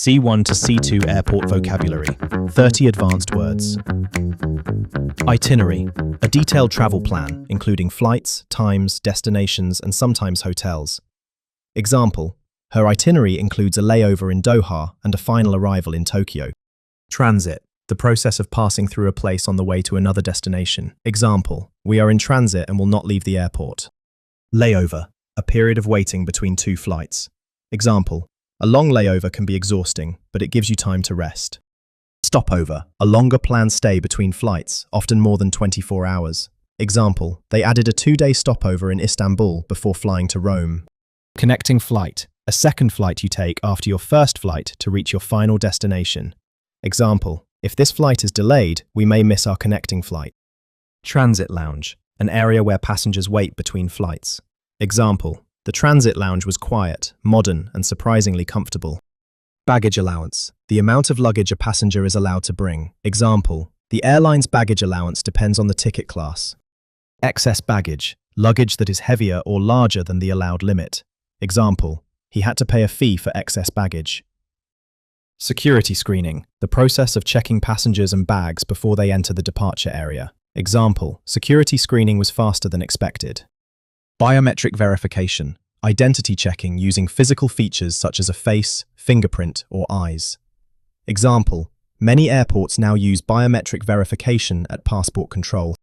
C1 to C2 airport vocabulary. 30 advanced words. Itinerary. A detailed travel plan, including flights, times, destinations, and sometimes hotels. Example: her itinerary includes a layover in Doha and a final arrival in Tokyo. Transit. The process of passing through a place on the way to another destination. Example: we are in transit and will not leave the airport. Layover. A period of waiting between two flights. Example: a long layover can be exhausting, but it gives you time to rest. Stopover. A longer planned stay between flights, often more than 24 hours. Example: they added a 2-day stopover in Istanbul before flying to Rome. Connecting flight. A second flight you take after your first flight to reach your final destination. Example: if this flight is delayed, we may miss our connecting flight. Transit lounge. An area where passengers wait between flights. Example: the transit lounge was quiet, modern, and surprisingly comfortable. Baggage allowance. The amount of luggage a passenger is allowed to bring. Example: the airline's baggage allowance depends on the ticket class. Excess baggage. Luggage that is heavier or larger than the allowed limit. Example: he had to pay a fee for excess baggage. Security screening. The process of checking passengers and bags before they enter the departure area. Example: security screening was faster than expected. Biometric verification. Identity checking using physical features such as a face, fingerprint, or eyes. Example: many airports now use biometric verification at passport control.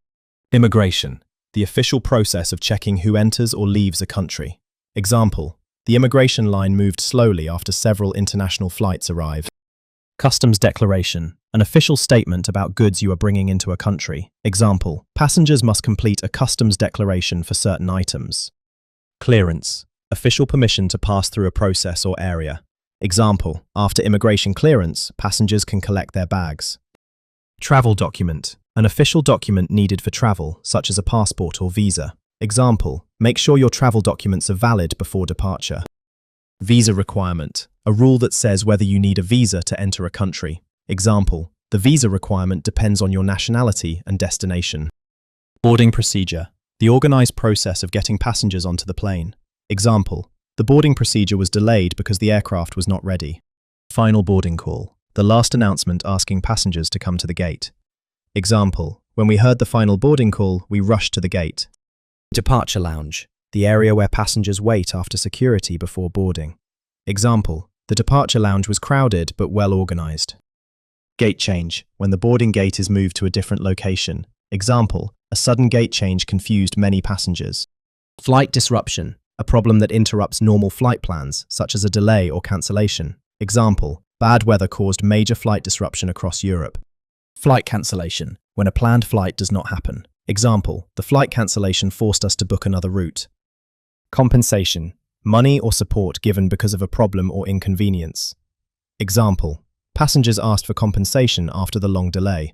Immigration. The official process of checking who enters or leaves a country. Example: the immigration line moved slowly after several international flights arrived. Customs declaration. An official statement about goods you are bringing into a country. Example: passengers must complete a customs declaration for certain items. Clearance. Official permission to pass through a process or area. Example: after immigration clearance, passengers can collect their bags. Travel document. An official document needed for travel, such as a passport or visa. Example: make sure your travel documents are valid before departure. Visa requirement. A rule that says whether you need a visa to enter a country. Example: the visa requirement depends on your nationality and destination. Boarding procedure. The organized process of getting passengers onto the plane. Example: the boarding procedure was delayed because the aircraft was not ready. Final boarding call. The last announcement asking passengers to come to the gate. Example: when we heard the final boarding call, we rushed to the gate. Departure lounge. The area where passengers wait after security before boarding. Example: the departure lounge was crowded but well organized. Gate change. When the boarding gate is moved to a different location. Example: a sudden gate change confused many passengers. Flight disruption. A problem that interrupts normal flight plans, such as a delay or cancellation. Example: bad weather caused major flight disruption across Europe. Flight cancellation. When a planned flight does not happen. Example: the flight cancellation forced us to book another route. Compensation. Money or support given because of a problem or inconvenience. Example: passengers asked for compensation after the long delay.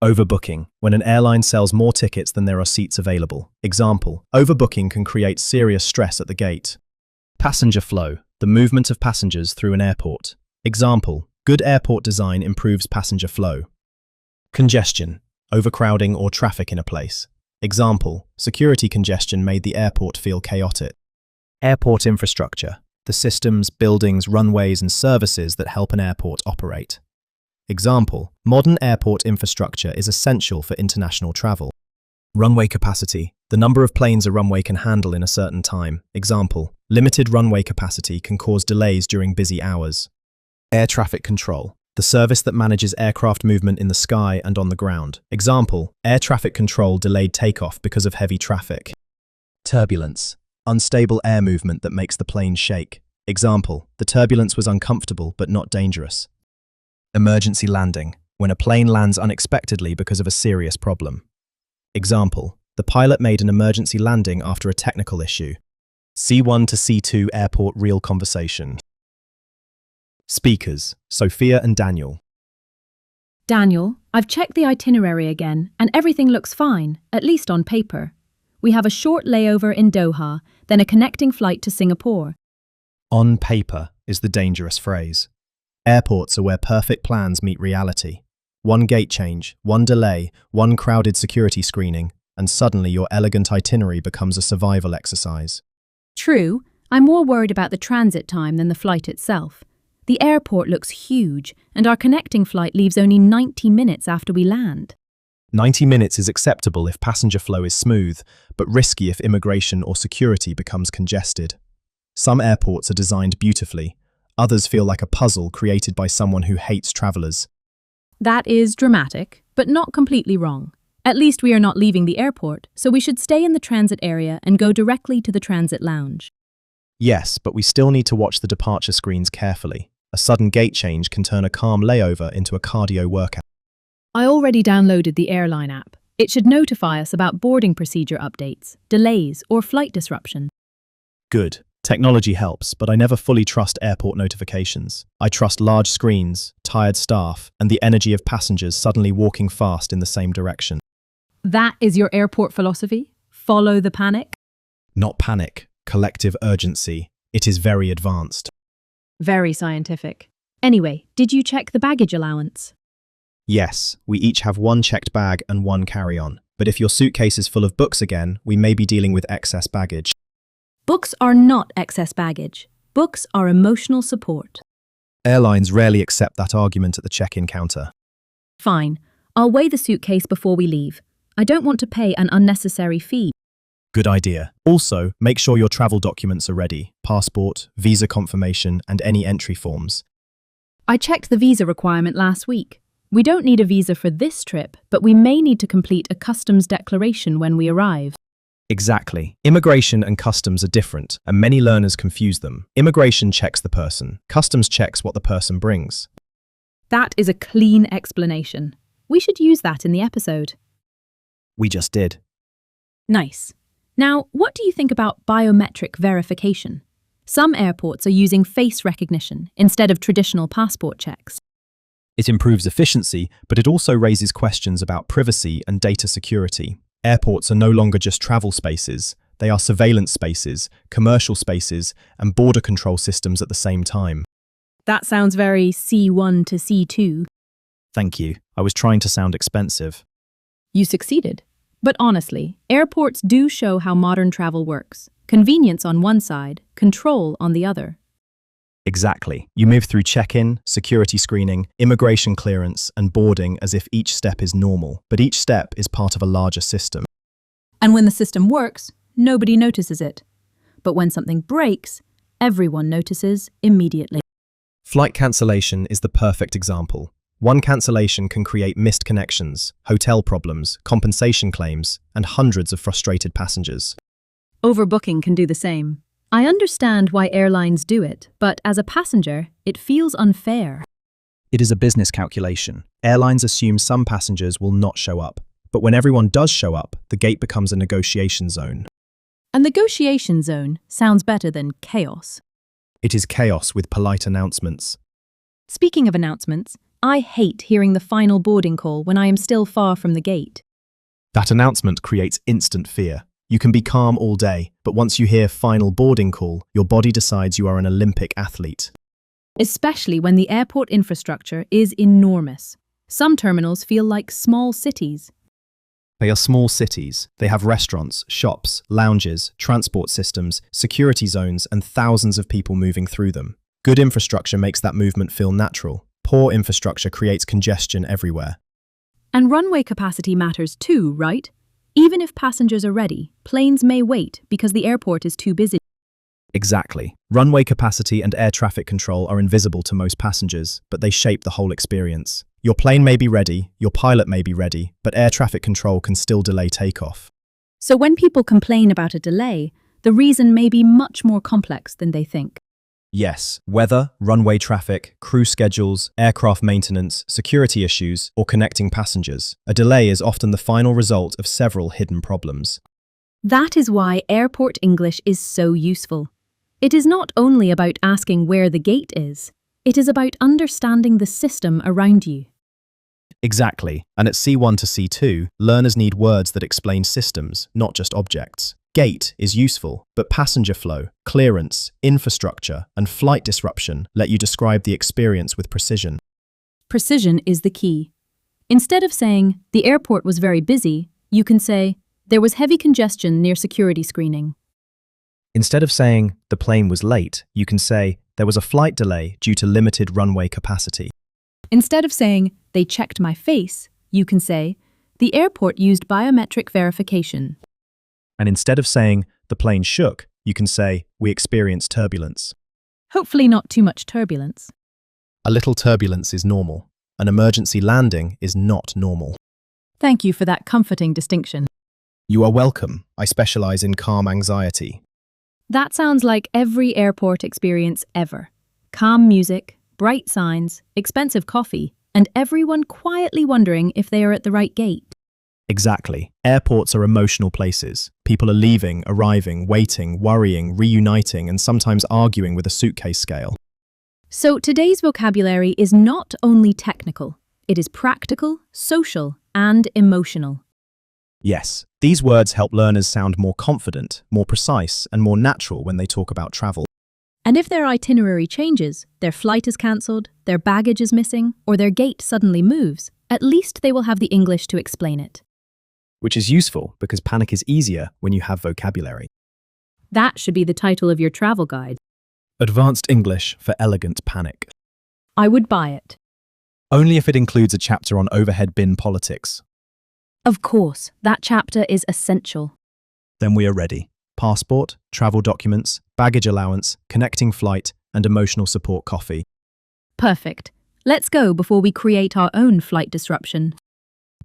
Overbooking. When an airline sells more tickets than there are seats available. Example: overbooking can create serious stress at the gate. Passenger flow. The movement of passengers through an airport. Example: good airport design improves passenger flow. Congestion. Overcrowding or traffic in a place. Example: security congestion made the airport feel chaotic. Airport infrastructure. The systems, buildings, runways, and services that help an airport operate. Example: modern airport infrastructure is essential for international travel. Runway capacity. The number of planes a runway can handle in a certain time. Example: limited runway capacity can cause delays during busy hours. Air traffic control. The service that manages aircraft movement in the sky and on the ground. Example: air traffic control delayed takeoff because of heavy traffic. Turbulence. Unstable air movement that makes the plane shake. Example: the turbulence was uncomfortable but not dangerous. Emergency landing. When a plane lands unexpectedly because of a serious problem. Example: the pilot made an emergency landing after a technical issue. C1 to C2 airport real conversation. Speakers: Sophia and Daniel. Daniel, I've checked the itinerary again and everything looks fine, at least on paper. We have a short layover in Doha, then a connecting flight to Singapore. On paper is the dangerous phrase. Airports are where perfect plans meet reality. One gate change, one delay, one crowded security screening, and suddenly your elegant itinerary becomes a survival exercise. True, I'm more worried about the transit time than the flight itself. The airport looks huge, and our connecting flight leaves only 90 minutes after we land. 90 minutes is acceptable if passenger flow is smooth, but risky if immigration or security becomes congested. Some airports are designed beautifully. Others feel like a puzzle created by someone who hates travelers. That is dramatic, but not completely wrong. At least we are not leaving the airport, so we should stay in the transit area and go directly to the transit lounge. Yes, but we still need to watch the departure screens carefully. A sudden gate change can turn a calm layover into a cardio workout. I already downloaded the airline app. It should notify us about boarding procedure updates, delays, or flight disruption. Good. Technology helps, but I never fully trust airport notifications. I trust large screens, tired staff, and the energy of passengers suddenly walking fast in the same direction. That is your airport philosophy? Follow the panic? Not panic, collective urgency. It is very advanced. Very scientific. Anyway, did you check the baggage allowance? Yes, we each have one checked bag and one carry-on. But if your suitcase is full of books again, we may be dealing with excess baggage. Books are not excess baggage. Books are emotional support. Airlines rarely accept that argument at the check-in counter. Fine. I'll weigh the suitcase before we leave. I don't want to pay an unnecessary fee. Good idea. Also, make sure your travel documents are ready. Passport, visa confirmation, and any entry forms. I checked the visa requirement last week. We don't need a visa for this trip, but we may need to complete a customs declaration when we arrive. Exactly. Immigration and customs are different, and many learners confuse them. Immigration checks the person. Customs checks what the person brings. That is a clean explanation. We should use that in the episode. We just did. Nice. Now, what do you think about biometric verification? Some airports are using face recognition instead of traditional passport checks. It improves efficiency, but it also raises questions about privacy and data security. Airports are no longer just travel spaces. They are surveillance spaces, commercial spaces, and border control systems at the same time. That sounds very C1 to C2. Thank you. I was trying to sound expensive. You succeeded. But honestly, airports do show how modern travel works. Convenience on one side, control on the other. Exactly. You move through check-in, security screening, immigration clearance, and boarding as if each step is normal, but each step is part of a larger system. And when the system works, nobody notices it. But when something breaks, everyone notices immediately. Flight cancellation is the perfect example. One cancellation can create missed connections, hotel problems, compensation claims, and hundreds of frustrated passengers. Overbooking can do the same. I understand why airlines do it, but as a passenger, it feels unfair. It is a business calculation. Airlines assume some passengers will not show up. But when everyone does show up, the gate becomes a negotiation zone. A negotiation zone sounds better than chaos. It is chaos with polite announcements. Speaking of announcements, I hate hearing the final boarding call when I am still far from the gate. That announcement creates instant fear. You can be calm all day, but once you hear final boarding call, your body decides you are an Olympic athlete. Especially when the airport infrastructure is enormous. Some terminals feel like small cities. They are small cities. They have restaurants, shops, lounges, transport systems, security zones, and thousands of people moving through them. Good infrastructure makes that movement feel natural. Poor infrastructure creates congestion everywhere. And runway capacity matters too, right? Even if passengers are ready, planes may wait because the airport is too busy. Exactly. Runway capacity and air traffic control are invisible to most passengers, but they shape the whole experience. Your plane may be ready, your pilot may be ready, but air traffic control can still delay takeoff. So when people complain about a delay, the reason may be much more complex than they think. Yes, weather, runway traffic, crew schedules, aircraft maintenance, security issues, or connecting passengers. A delay is often the final result of several hidden problems. That is why airport English is so useful. It is not only about asking where the gate is, it is about understanding the system around you. Exactly, and at C1 to C2, learners need words that explain systems, not just objects. Gate is useful, but passenger flow, clearance, infrastructure, and flight disruption let you describe the experience with precision. Precision is the key. Instead of saying, the airport was very busy, you can say, there was heavy congestion near security screening. Instead of saying, the plane was late, you can say, There was a flight delay due to limited runway capacity. Instead of saying, they checked my face, you can say, the airport used biometric verification. And instead of saying, the plane shook, you can say, we experienced turbulence. Hopefully not too much turbulence. A little turbulence is normal. An emergency landing is not normal. Thank you for that comforting distinction. You are welcome. I specialize in calm anxiety. That sounds like every airport experience ever. Calm music, bright signs, expensive coffee, and everyone quietly wondering if they are at the right gate. Exactly. Airports are emotional places. People are leaving, arriving, waiting, worrying, reuniting, and sometimes arguing with a suitcase scale. So today's vocabulary is not only technical, it is practical, social, and emotional. Yes, these words help learners sound more confident, more precise, and more natural when they talk about travel. And if their itinerary changes, their flight is cancelled, their baggage is missing, or their gate suddenly moves, at least they will have the English to explain it. Which is useful because panic is easier when you have vocabulary. That should be the title of your travel guide. Advanced English for Elegant Panic. I would buy it. Only if it includes a chapter on overhead bin politics. Of course, that chapter is essential. Then we are ready. Passport, travel documents, baggage allowance, connecting flight, and emotional support coffee. Perfect. Let's go before we create our own flight disruption.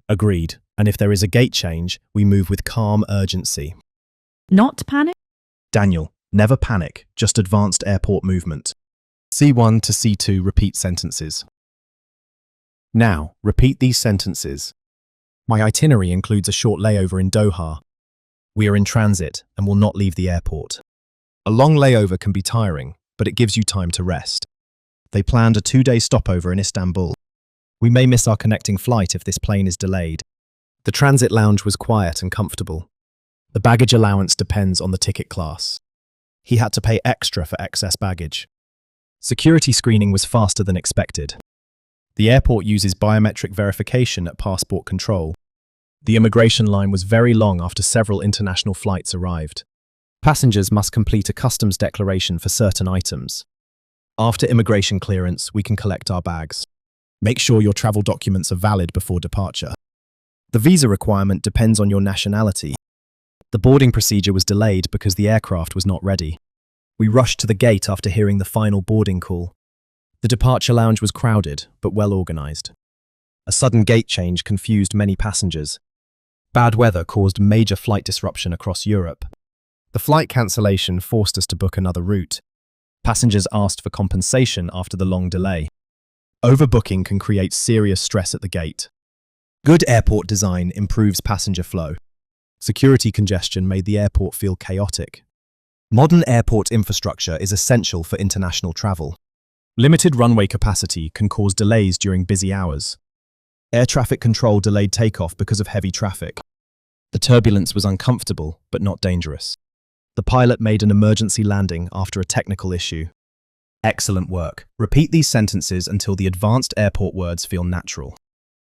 Agreed. And if there is a gate change, we move with calm urgency. Not panic? Daniel, never panic, just advanced airport movement. C1 to C2 repeat sentences. Now, repeat these sentences. My itinerary includes a short layover in Doha. We are in transit and will not leave the airport. A long layover can be tiring, but it gives you time to rest. They planned a 2-day stopover in Istanbul. We may miss our connecting flight if this plane is delayed. The transit lounge was quiet and comfortable. The baggage allowance depends on the ticket class. He had to pay extra for excess baggage. Security screening was faster than expected. The airport uses biometric verification at passport control. The immigration line was very long after several international flights arrived. Passengers must complete a customs declaration for certain items. After immigration clearance, we can collect our bags. Make sure your travel documents are valid before departure. The visa requirement depends on your nationality. The boarding procedure was delayed because the aircraft was not ready. We rushed to the gate after hearing the final boarding call. The departure lounge was crowded, but well organized. A sudden gate change confused many passengers. Bad weather caused major flight disruption across Europe. The flight cancellation forced us to book another route. Passengers asked for compensation after the long delay. Overbooking can create serious stress at the gate. Good airport design improves passenger flow. Security congestion made the airport feel chaotic. Modern airport infrastructure is essential for international travel. Limited runway capacity can cause delays during busy hours. Air traffic control delayed takeoff because of heavy traffic. The turbulence was uncomfortable, but not dangerous. The pilot made an emergency landing after a technical issue. Excellent work. Repeat these sentences until the advanced airport words feel natural.